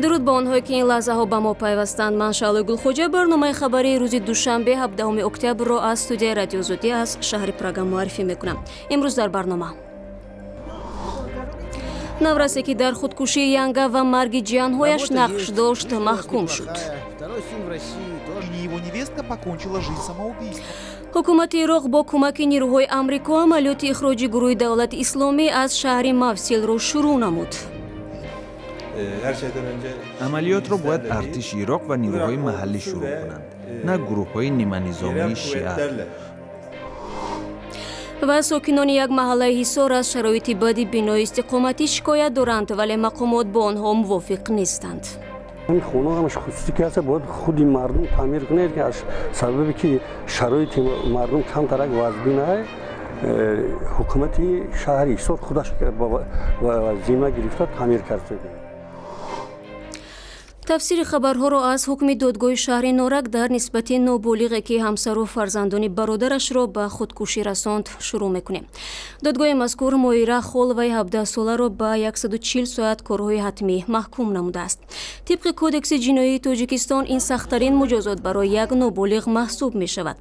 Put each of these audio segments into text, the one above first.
درود با آنهایی که این لحظه ها با ما پیوستند. من شعله گلخوجه برنامه خبری روز دوشنبه 17 اکتبر را از استودیو رادیو زودی از شهر پراگ معرفی میکنم. امروز در برنامه نورسی که در خودکشی ینگا و مرگ جیانهایش نقش داشت محکوم شد. حکومت عراق با کمک نیروهای آمریکا عملیات اخراج گروه دولت اسلامی از شهر موصل را شروع نمود. عملیات را باید ارتش عراق و نیروهای محلی شروع کنند، نه گروه‌های نیمه نظامی شیعه. و ساکنان یک محله حصار از شرایط بدی بنای استقامتی شکایت دارند، ولی مقامات با آنها موافق نیستند. این خونه همش خصوصی که هست باید خودی مردم تعمیر کنه که از سببی که شرایط مردم کم ترک وضعی حکومت شهری حصار خودش با ذمه گرفته تعمیر کرده. تفسیر خبرها را از حکم دادگاه شهر نارک در نسبت نابالغی که همسر و فرزندان برادرش را به خودکشی رساند شروع میکنیم. دادگاه مذکور مویرا خول و 17 ساله را به 140 ساعت کارهای حتمی محکوم نموده است. طبق کودکس جنایی تاجیکستان این سخت‌ترین مجازات برای یک نابالغ محسوب می شود.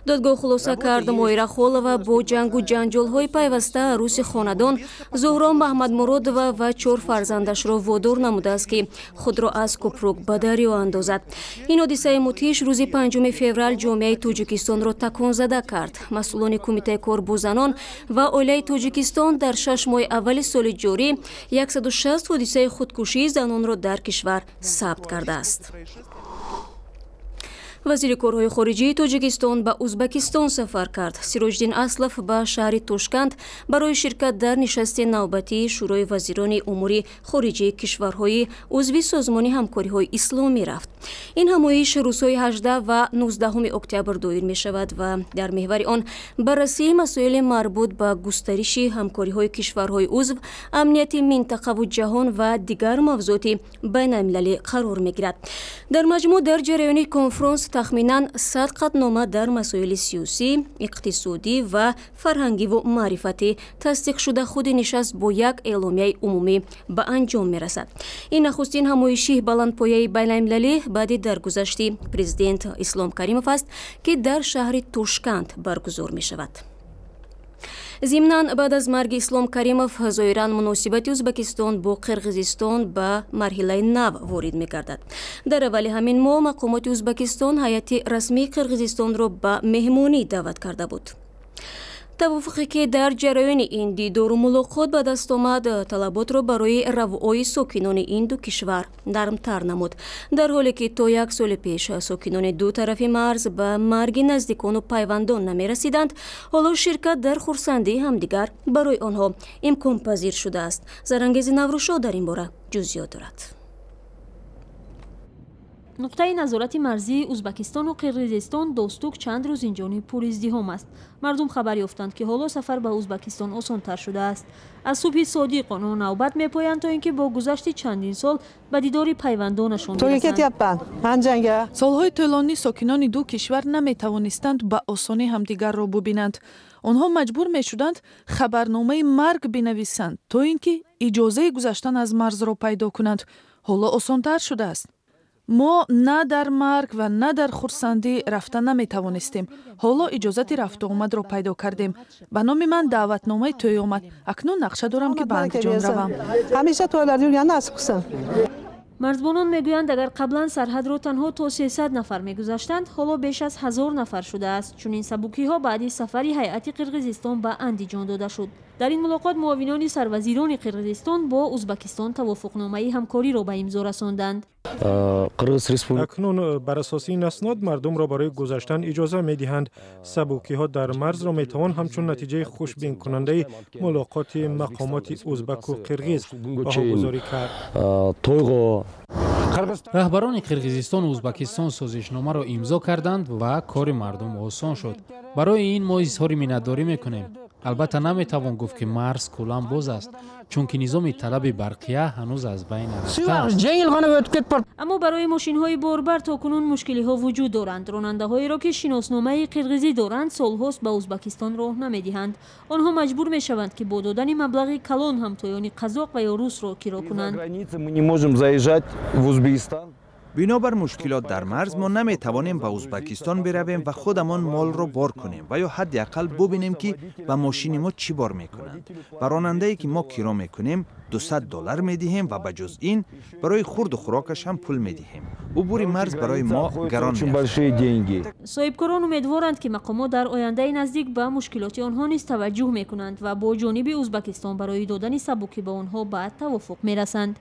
دادگاه خلاصه کرد مویرا خول و با جنگ و جنجال های پیوسته عروس خاندان زهرا محمد مراد و 4 فرزندش را وادار نموده است که خود را از پروگ به دریا اندازد. این حادثه مدهش روز 5 فوریه جامعه تاجیکستان را تکان زده کرد. مسئولان کمیته کار با زنان و عاله تاجیکستان در 6 ماه اول سال جاری 160 حادثه خودکشی زنان را در کشور ثبت کرده است. وزیر کارهای خارجی تاجیکستان به ازبکستان سفر کرد. سیروجدین اسلف به شهر توشکند برای شرکت در نشست نوبتی شورای وزیران امور خارجی کشورهای عضو سازمان همکاری‌های اسلامی رفت. این همایش روزهای 18 و 19 اکتبر دایر می شود و در محور آن بررسی مسائل مربوط به گسترش همکاری‌های کشورهای عضو، امنیت منطقه و جهان و دیگر موضوعات بین‌المللی قرار می‌گیرد. در مجموع در جریان کنفرانس تخمیناً 100 قطعنامه در مسائل سیاسی، اقتصادی و فرهنگی و معرفتی تصدیق شده خود نشست با یک اعلامیه عمومی به انجام می رسد. این نخستین همایشی بلندپایه بین‌المللی بعد درگذشت پرزیدنت اسلام کریموف است که در شهر توشکند برگزار می شود. ضمناً بعد از مرگ اسلام کریموف ظاهراً مناسبت ازبکستان با قرقیزستان به مرحله نو وارد می‌گردد. در اول همین ماه مقامات ازبکستان هیئت رسمی قرقیزستان را به مهمانی دعوت کرده بود. توافقی که در جریان این دیدار و ملاقات به دست آمد طلبات را برای رفاه ساکنان این دو کشور نرمتر نمود، در حالی که تا 1 سال پیش ساکنان دو طرف مرز به مرگ نزدیکان و پیوندان نمی رسیدند. حالا شرکت در خرسندی همدیگر برای آنها امکان پذیر شده است. زرانگیز نوروشا در این باره جزئیات دارد. نقطه نظارت مرزی ازبکستان و قرقیزستان داستوک چند روز اینجانی پر ازدحام است. مردم خبر یافتند که حالا سفر به ازبکستان آسان‌تر شده است. از صبح صادق آنها نوبت می‌پایند تا اینکه با گذشت چندین سال به دیدار پیوندانشان برسند. سالهای طولانی ساکنان دو کشور نمی‌توانستند به آسانی همدیگر را ببینند. آنها مجبور می‌شدند خبرنامه مرگ بنویسند تا اینکه اجازه گذشتن از مرز را پیدا کنند. حالا آسان‌تر شده است. ما نه در مرگ و نه در خرسندی رفتن نمی توانستیم. حالا اجازت رفت و آمد را پیدا کردیم. به نام من دعوتنامه توی آمد. اکنون نقشه دارم که به انجام روم. همیشه تو مرزبانان میگویند اگر قبلا سرحد را تنها تا 300 نفر میگذاشتند، حالا بیش از 1000 نفر شده است. چون این سبوکی ها بعد سفری هیئت قرقیزستان به اندیجان داده شد. در این ملاقات معاونان سروزیران قرقیزستان با ازبکستان توافقنامه همکاری را به امضا رساندند. اکنون بر اساس این اسناد مردم را برای گذشتن اجازه می‌دهند. سبوکی ها در مرز را میتوان همچون نتیجه خوشبین کننده ملاقات مقامات ازبک و قرقیز پاگذاری کرد. رهبران قرقیزستان و ازبکستان سازشنامه را امضا کردند و کار مردم آسان شد. برای این ما اظهار منتداری میکنیم. البته نمیتوان گفت که مرز کلان باز است چون که نظام طلب برقیه هنوز از بین رفته است. اما برای ماشین‌های باربر تاکنون مشکلی‌ها وجود دارند. راننده‌هایی را که شناسنامه قرقیزی دارند سال‌هاست به ازبکستان راه نمی‌دهند. آنها مجبور می‌شوند که با دادن مبلغی کلان همتایان قزاق و یا روس را کرا کنند. بنابر مشکلات در مرز ما نمیتوانیم به ازبکستان برویم و خودمان مال را بار کنیم و یا حداقل ببینیم که به ماشین ما چی بار میکنند. و راننده‌ای که ما کرا میکنیم $200 میدهیم و بجز این برای خورد و خوراکش هم پول میدهیم. عبور مرز برای ما گران می‌آید. صاحبکاران امیدوارند که مقامات در آینده نزدیک به مشکلات آنها نیز توجه میکنند و با جانب ازبکستان برای دادن سبوکی به آنها به توافق میرسند.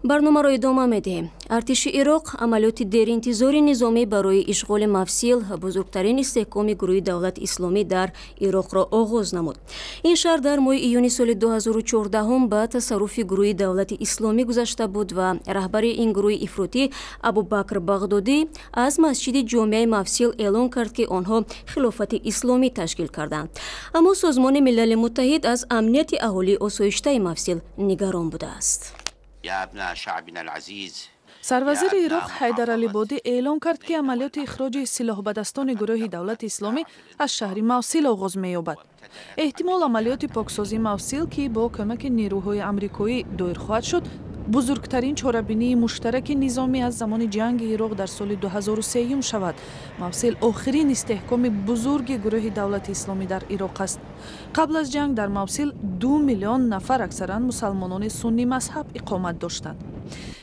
برنامه را ادامه می‌دهیم. ارتش عراق عملیات دیرانتظاری نظامی برای اشغال مفصل بزرگترین استحکام گروه دولت اسلامی در عراق را آغاز نمود. این شهر در ماه ایون سال 2014 به تصرف گروه دولت اسلامی گذشته بود و رهبر این گروه افراطی ابوبکر بغدادی از مسجد جامع مفصل اعلان کرد که آنها خلافت اسلامی تشکیل کردند. اما سازمان ملل متحد از امنیت اهالی آسایشته مفصل نگران بوده است. سروزیر عراق حیدر علی بادی اعلام کرد که عملیات اخراج سلاح به دستان گروه دولت اسلامی از شهر موصل آغاز می‌یابد. احتمال عملیات پاکسازی موصل که با کمک نیروهای آمریکایی دایر خواهد شد، بزرگترین چاره‌بینی مشترک نظامی از زمان جنگ عراق در سال 2003 شود. موصل آخرین استحکام بزرگ گروه دولت اسلامی در عراق است. قبل از جنگ در موصل 2 میلیون نفر اکثرا مسلمانان سنی مذهب اقامت داشتند.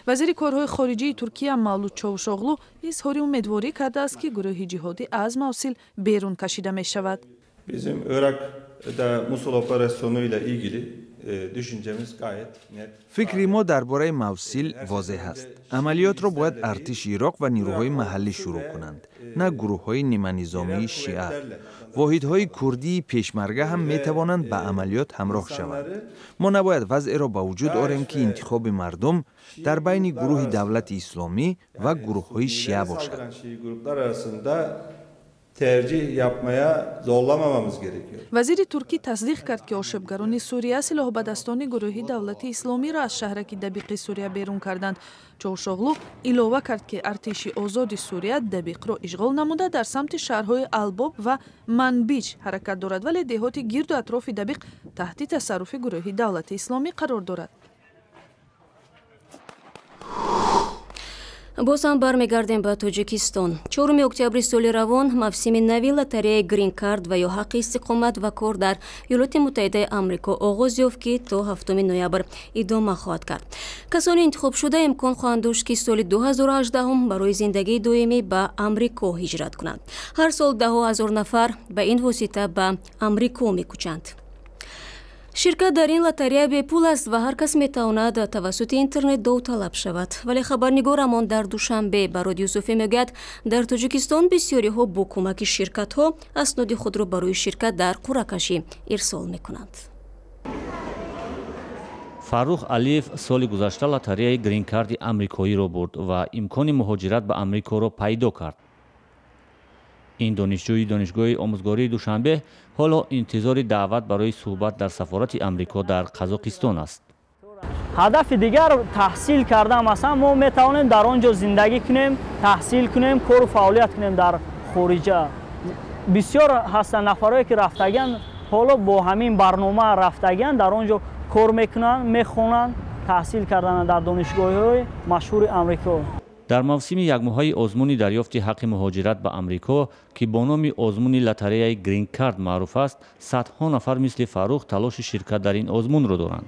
وزیر کارهای خارجه ترکیه مولود چاوشاغلو اظهار امیدواری کرده است که گروه جهادی از موصل بیرون کشیده می شود. Bizim Irak'da Musul operasyonuyla ilgili düşüncemiz gayet net. فکری ما درباره موصل واضح است. عملیات را باید ارتش عراق و نیروهای محلی شروع کنند، نه گروه‌های نیمه نظامی شیعه. واحدهای کردی پیشمرگه هم می توانند به عملیات همراه شوند. ما نباید وضع را به وجود آوریم که انتخاب mardum در بین گروه دولت اسلامی و گروه‌های شیعه باشد. tercih yapmaya zorlamamamız gerekiyor. وزیر ترکی تصدیق کرد که آشوبگران سوریه سلاح به دستان گروه دولت اسلامی را از شهرک دبیق سوریه بیرون کردند. چاوشاغلو علاوه کرد که ارتش آزاد سوریه دبیق را اشغال نموده در سمت شهرهای الباب و منبیج حرکت دارد، ولی دهات گرد و اطراف دبیق تحت تصرف گروه دولت اسلامی قرار دارد. باز هم برمیگردیم به تاجیکستان. 4 اکتبر سال روان موسم نوی لاتاری گرین کارت و یا حق استقامت و کار در ایالات متحده آمریکا آغاز یافت که تا 7 نوامبر ادامه خواهد کرد. کسانی انتخاب شده امکان خواهند داشت که سال 2018 برای زندگی دائمی به آمریکا هجرت کنند. هر سال 10,000 نفر به این واسطه به آمریکا می‌کوچند. شرکت در این لاتاری به پول است و هر کس میتواند توسط اینترنت داوطلب شود. ولی خبرنگارمان در دوشنبه به رادیو صوفی میگوید در تاجیکستان بسیاری ها با کمک شرکت ها اسناد خود را برای شرکت در قرعه کشی ارسال میکنند. فروخ علیف سال گذشته لاتاری گرین کارت آمریکایی را برد و امکان مهاجرت به آمریکا را پیدا کرد. این دانشجوی دانشگاه آموزگاری دوشنبه حالا انتظار دعوت برای صحبت در سفارت آمریکا در قزاقستان است. هدف دیگر تحصیل کردن، مثلا ما میتوانیم در آنجا زندگی کنیم، تحصیل کنیم، کار و فعالیت کنیم در خارجه. بسیار هستند نفرایی که رفتگان حالا با همین برنامه رفتگان در آنجا کار میکنن، میخونن، تحصیل کردن در دانشگاه‌های مشهور آمریکا. در موسم یک ماهه آزمون دریافت حق مهاجرت به آمریکا که با نام آزمون لاتاری گرین کارت معروف است، صدها نفر مثل فروخ تلاش شرکت در این آزمون را دارند.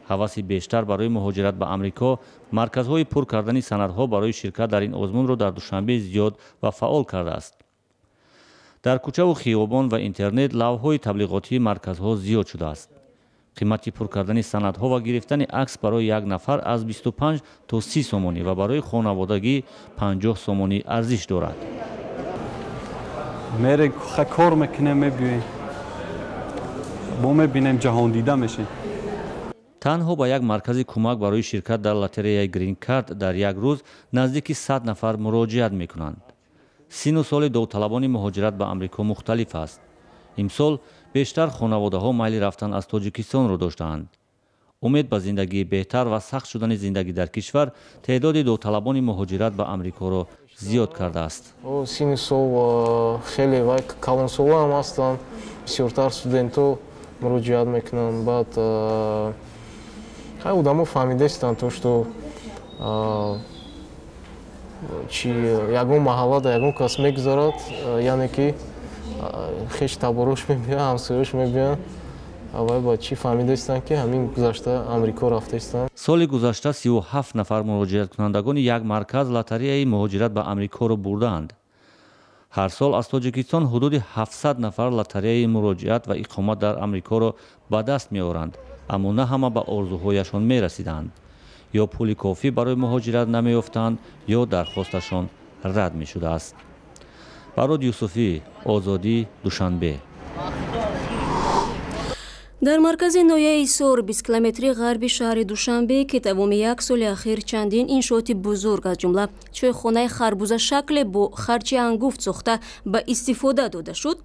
هوس بیشتر برای مهاجرت به آمریکا مرکزهای پر کردن سندها برای شرکت در این آزمون را در دوشنبه زیاد و فعال کرده است. در کوچه و خیابان و اینترنت لوحه‌های تبلیغاتی مرکزها زیاد شده است. قیمت پر کردن سندها و گرفتن عکس برای یک نفر از 25 تا 30 سومانی و برای خانوادگی 50 سومانی ارزش دارد. میره کار میکنه، میبینیم با میبینیم جهان دیده میشه. تنها با یک مرکز کمک برای شرکت در لاتاری گرین کارت در یک روز نزدیک 100 نفر مراجعت میکنند. сину соли довталабони муҳоҷират ба амрико мухталиф аст. имсол бештар хонаводаҳо майли рафтан аз тоҷикистонро доштаанд. умед ба зиндагии беҳтар ва сахт шудани зиндагӣ дар кишвар теъдоди довталабони муҳоҷират ба амрикоро зиёд кардааст. сини сол хеле вай калонсолам ҳастанд, бисёртар студентҳо муроҷиат мекунанд. Баъд хай одамо фаҳмидаистанд то што чи ягон маҳалла да ягон кас мегузарад, яъне ки хеш таборош мебиён, ҳамсоёш мебиён. аввал ба чӣ фаҳмидаистанд ки ҳамин гузашта амрико рафтаистанд. соли гузашта 37 нафар муроҷиаткунандагони як марказ лотареяи муҳоҷират ба амрикоро бурдаанд. ҳар сол аз тоҷикистон ҳудуди 700 нафар лотареяи муроҷиат ва иқомат дар амрикоро ба даст меоранд, аммо на ҳама ба орзуҳояшон мерасиданд. ё пули кофӣ барои муҳоҷират намеёфтанд, ё дархосташон рад мешудааст. барод юсуфӣ, озодӣ, душанбе. дар маркази ноҳияи Исор 20 километри ғарби шаҳри Душанбе ки тамоми як соли ахир чандин иншооти бузург аз ҷумла чойхонаи харбузашакле бо харчи ангуфт сохта ба истифода дода шуд,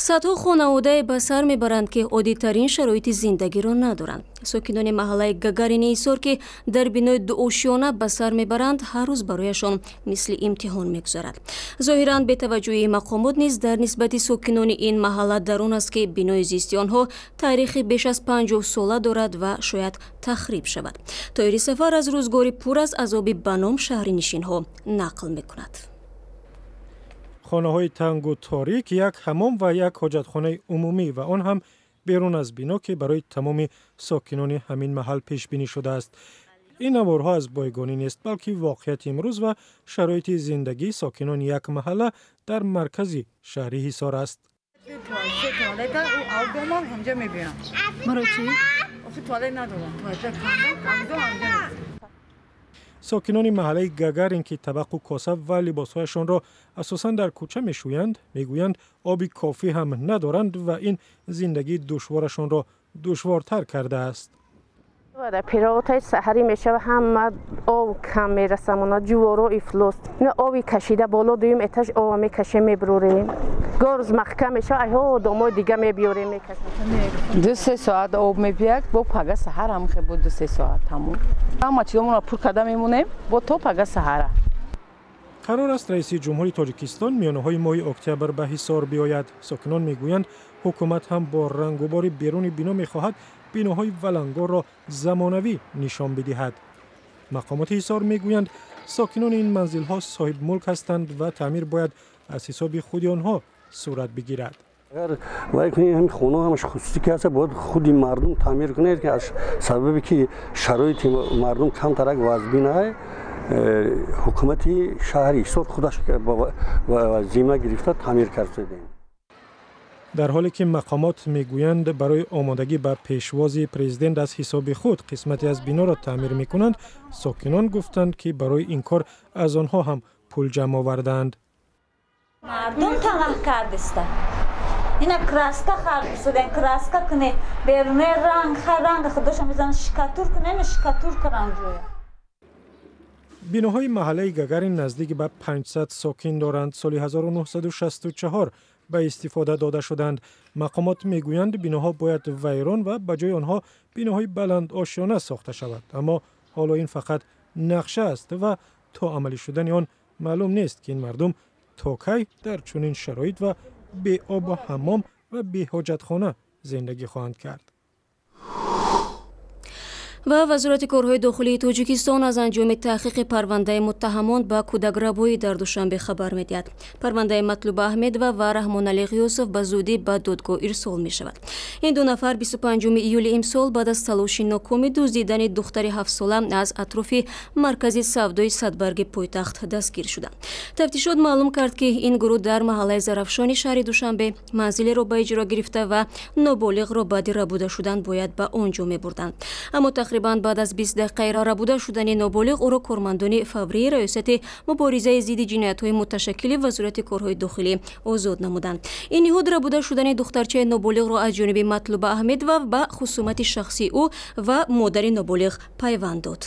садҳо хонавода ба сар мебаранд ки оддитарин шароити зиндагиро надоранд. сокинони маҳаллаи Гагарини Исор ки дар бинои дуошёна ба сар мебаранд, ҳар рӯз барояшон мисли имтиҳон мегузарад. зоҳиран бетаваҷҷӯҳии мақомот низ дар нисбати сокинони ин маҳалла дар он аст ки бинои зисти онҳо таърихи беш аз 50 сола дорад ва шояд тахриб шавад. Тоири Сафар аз рӯзгори пур аз азоби ба ном шаҳринишинҳо нақл мекунад. خانه‌های تنگ و تاریک، یک حمام و یک حاجتخانه عمومی و آن هم بیرون از بنا که برای تمام ساکنان همین محل پیش بینی شده است. این امورها از بایگانی نیست، بلکه واقعیت امروز و شرایط زندگی ساکنان یک محله در مرکز شهری حصار است. ساکنان محله گگرین که طبق و کاسب و لباسهایشان را اساساً در کوچه میشویند، میگویند آبی کافی هم ندارند و این زندگی دشوارشان را دشوارتر کرده است. در پیروتای سحری میشه و هم آب کم میرسم اونا جوارو افلوس نه آبی کشیده بالا دویم اتاج آب میکشه میبروریم گرز محکم میشه ایها دامای دیگه میبیوریم میکشه 2-3 ساعت آب میبیاد با پگه سحر هم خیلی بود 2-3 ساعت همون اما چیزمون رو پر کده میمونیم با تو پگه سحر. قرار است رئیس جمهوری تاجیکستان میانه‌های ماه اکتبر به حصار بیاید. ساکنان میگویند حکومت هم با رنگ و بار بیرون بنا میخواهد بیناهای ولنگار را زمانوی نشان بدهد. مقامات حصار میگویند ساکنان این منزل‌ها صاحب ملک هستند و تعمیر باید از حساب خود آنها صورت بگیرد. اگر وای کنی همین خونه همش خصوصی که هست باید خودی مردم تعمیر کنه که از سببی که شرایط مردم کم ترک واجبی نه حکومتی شهری سر خودش با ذمه گرفته تعمیر کرده. در حالی که مقامات میگویند برای آمادگی به پیشواز پرزیدنت از حساب خود قسمتی از بنا را تعمیر میکنند، ساکنان گفتند که برای این کار از آنها هم پول جمع آوردند. مردم تمام کردند. اینا کراسکا خراب شدن، کراسکا کنه بیرون رنگ خودش میزنن شکاتور کنه، شکاتور کردن روی. بیناهای محله گگرین نزدیک به 500 ساکن دارند. سال 1964 به استفاده داده شدند. مقامات میگویند بیناها باید ویران و به جای آنها بیناهای بلند آشیانه ساخته شود، اما حالا این فقط نقشه است و تا عملی شدن آن معلوم نیست که این مردم تا کی در چنین شرایط و بی آب و حمام و بی حاجتخانه زندگی خواهند کرد. و وزارت کارهای داخلی تاجیکستان از انجام تحقیق پرونده متهمان به کودک‌ربایی در دوشنبه خبر می‌دهد. پرونده مطلوب احمد و رحمان علی یوسف به زودی به دادگاه ارسال می‌شود. این دو نفر 25 ایول امسال بعد از تلاش ناکام دزدیدن دختر 7 ساله از اطراف مرکز سودای صدبرگ پایتخت دستگیر شدند. تفتیشات معلوم کرد که این گروه در محله زرافشانی شهر دوشنبه منزل را به اجرا گرفته و نابالغ را بعد ربوده شدن باید به آنجا می‌بردند. اما تقریباً بعد از 20 دقیقه ربوده شدن نابالغ او را کارمندان فوری ریاست مبارزه ضد جنایت‌های متشکل وزارت کارهای داخلی آزاد نمودند. این نهاد ربوده شدن دخترچه نابالغ را از جانب مطلوب احمد و به خصومت شخصی او و مادر نابالغ پیوند داد.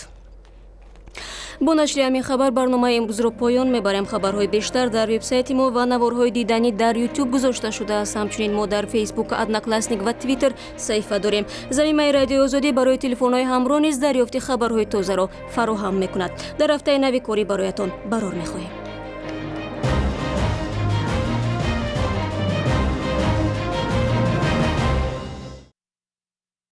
бо нашри ҳамин хабар барномаи имрӯзро поён мебарем. хабарҳои бештар дар вебсайти мо ва наворҳои диданӣ дар YouTube гузошта шудааст. ҳамчунин мо дар Facebook, Одноклассник ва Twitter саҳифа дорем. заминаи радиои озодӣ барои телефонҳои ҳамроҳ низ дарёфти хабарҳои тозаро фароҳам мекунад. дар ҳафтаи нави корӣ бароятон барор мехоҳем.